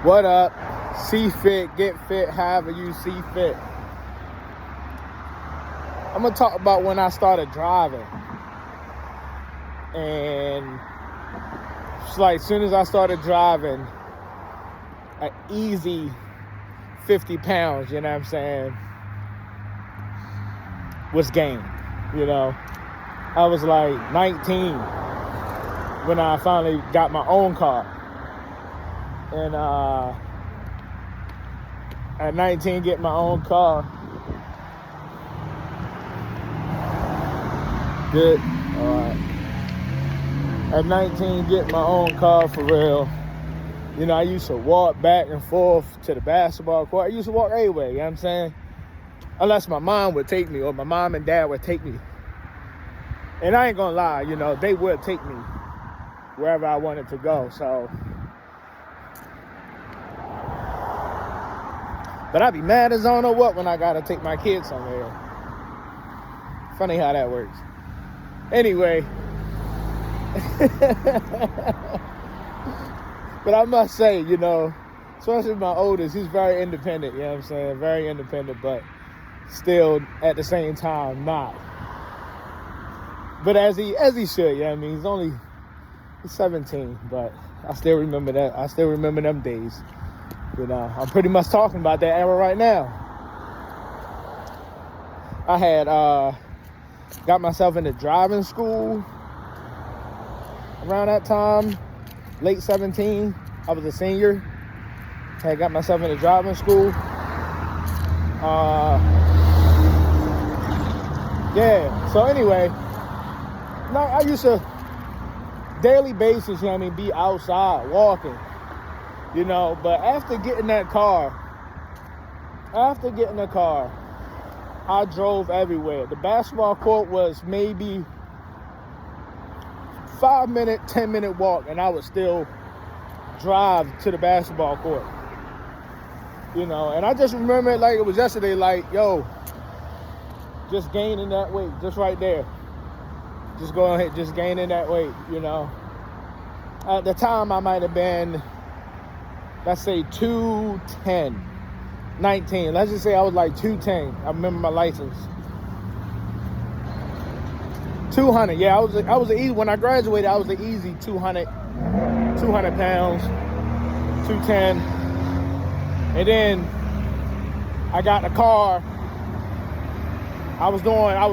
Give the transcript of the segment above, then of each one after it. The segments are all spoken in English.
What up? See fit, get fit, however you see fit. I'm gonna talk about when I started driving. And it's like as soon as I started driving, an easy 50 pounds, you know what I'm saying, was gained. You know, I was like 19 when I finally got my own car. And at 19, get my own car. Good. All right. At 19, get my own car for real. You know, I used to walk back and forth to the basketball court. I used to walk everywhere, you know what I'm saying? Unless my mom would take me or my mom and dad would take me. And I ain't gonna lie, you know, they would take me wherever I wanted to go, so. But I'd be mad as I don't know what when I gotta take my kids somewhere. Funny how that works. Anyway. But I must say, you know, especially my oldest, he's very independent, you know what I'm saying? Very independent, but still at the same time not. But as he should, you know what I mean? He's 17, but I still remember that. I still remember them days. You know, I'm pretty much talking about that era right now. I had got myself into driving school around that time, late 17. I was a senior. I had got myself into driving school. Yeah, so anyway, I used to, daily basis, you know what I mean, be outside walking. You know, but after getting that car, I drove everywhere. The basketball court was maybe 5-minute, 10-minute walk, and I would still drive to the basketball court. You know, and I just remember it like it was yesterday, like, yo, just gaining that weight, just right there. Just going ahead, just gaining that weight, you know. At the time, I might have been, let's say 210, 19. Let's just say I was like 210. I remember my license. 200. Yeah, I was an easy, when I graduated, I was an easy 200 pounds, 210. And then I got in a car. I was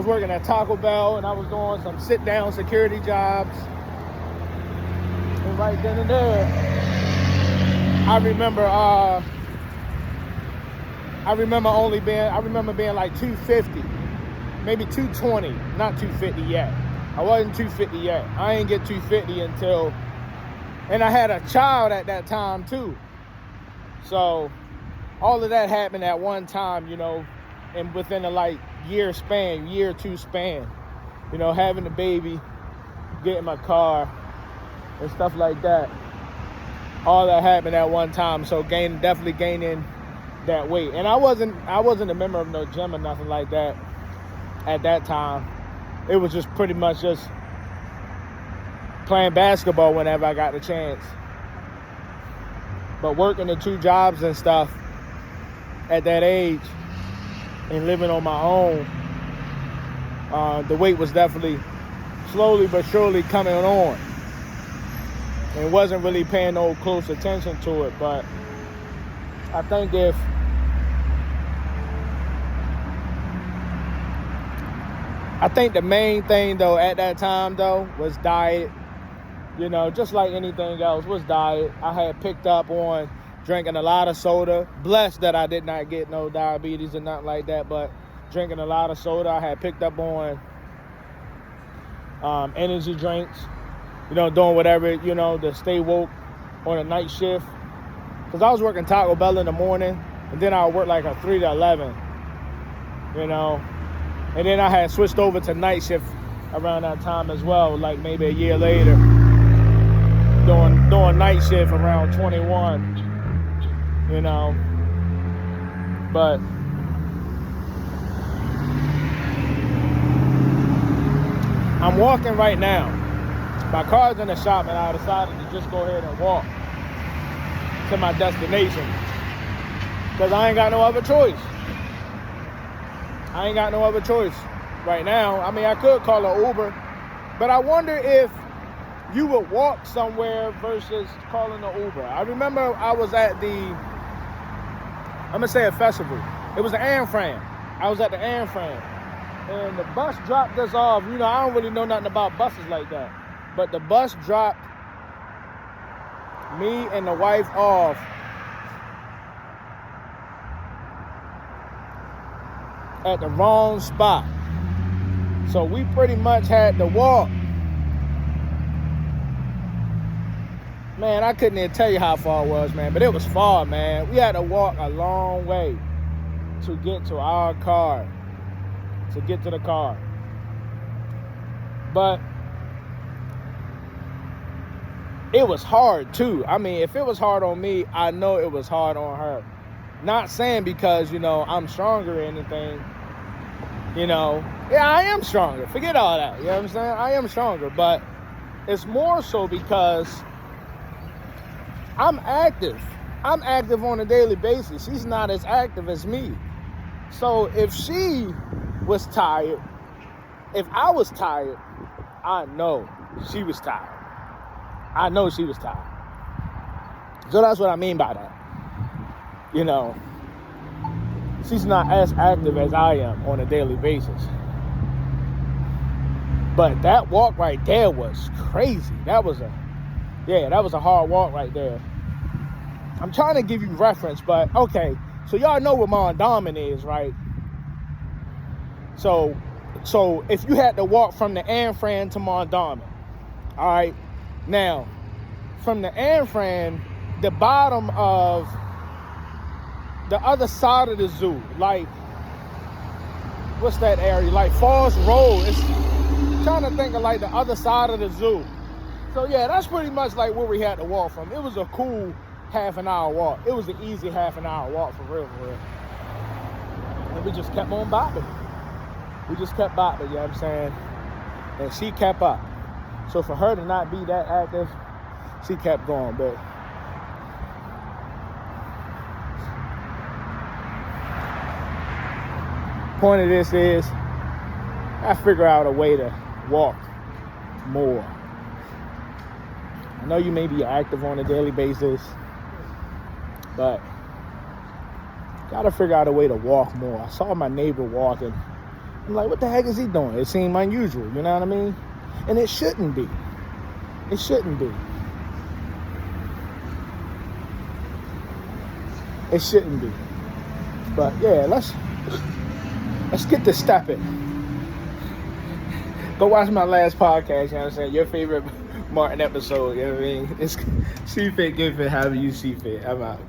working at Taco Bell, and I was doing some sit-down security jobs. And right then and there, I remember being like 250, maybe 220, not 250 yet. I wasn't 250 yet. I ain't get 250 until, and I had a child at that time too. So all of that happened at one time, you know, and within a year or two span, you know, having a baby, getting my car and stuff like that. All that happened at one time, so definitely gaining that weight. And I wasn't a member of no gym or nothing like that at that time. It was just pretty much just playing basketball whenever I got the chance. But working the 2 jobs and stuff at that age and living on my own, the weight was definitely slowly but surely coming on. And wasn't really paying no close attention to it, but I think the main thing though at that time though was diet. You know, just like anything else, was diet. I had picked up on drinking a lot of soda. Blessed that I did not get no diabetes or nothing like that, but drinking a lot of soda. I had picked up on energy drinks. You know, doing whatever, you know, to stay woke on a night shift. Because I was working Taco Bell in the morning, and then I would work like a 3 to 11, you know. And then I had switched over to night shift around that time as well, like maybe a year later. Doing night shift around 21, you know. But I'm walking right now. My car's in the shop, and I decided to just go ahead and walk. to my destination. Because I ain't got no other choice. I ain't got no other choice right now. I mean, I could call an Uber, but I wonder if you would walk somewhere versus calling an Uber. I remember I was at I'm going to say a festival. It was the Air Fran. I was at the Air Fran. And the bus dropped us off. You know, I don't really know nothing about buses like that. But the bus dropped me and the wife off at the wrong spot. So we pretty much had to walk. Man, I couldn't even tell you how far it was, man. But it was far, man. We had to walk a long way to get to our car. To get to the car. But it was hard too. I mean, if it was hard on me, I know it was hard on her. Not saying because, you know, I'm stronger or anything. You know, yeah, I am stronger. Forget all that. You know what I'm saying? I am stronger. But it's more so because I'm active. I'm active on a daily basis. She's not as active as me. So if she was tired, if I was tired, I know she was tired. I know she was tired. So that's what I mean by that. You know, she's not as active as I am on a daily basis. But that walk right there was crazy. That was a hard walk right there. I'm trying to give you reference, but okay. So y'all know what Mondawmin is, right? So if you had to walk from the Air Fran to Mondawmin, all right? Now, from the Air Fran, the bottom of the other side of the zoo, like, what's that area? Like Falls Road. I'm trying to think of like the other side of the zoo. So yeah, that's pretty much like where we had to walk from. It was a cool half an hour walk. It was an easy half an hour walk for real. And we just kept on bopping. We just kept bopping, you know what I'm saying? And she kept up. So for her to not be that active, she kept going. But point of this is I figure out a way to walk more. I know you may be active on a daily basis, but gotta figure out a way to walk more. I saw my neighbor walking. I'm like, what the heck is he doing? It seemed unusual, you know what I mean? And it shouldn't be. It shouldn't be. It shouldn't be. But yeah, let's get to stepping. Go watch my last podcast, you know what I'm saying? Your favorite Martin episode, you know what I mean? It's see fit, give fit, however you see fit. I'm out.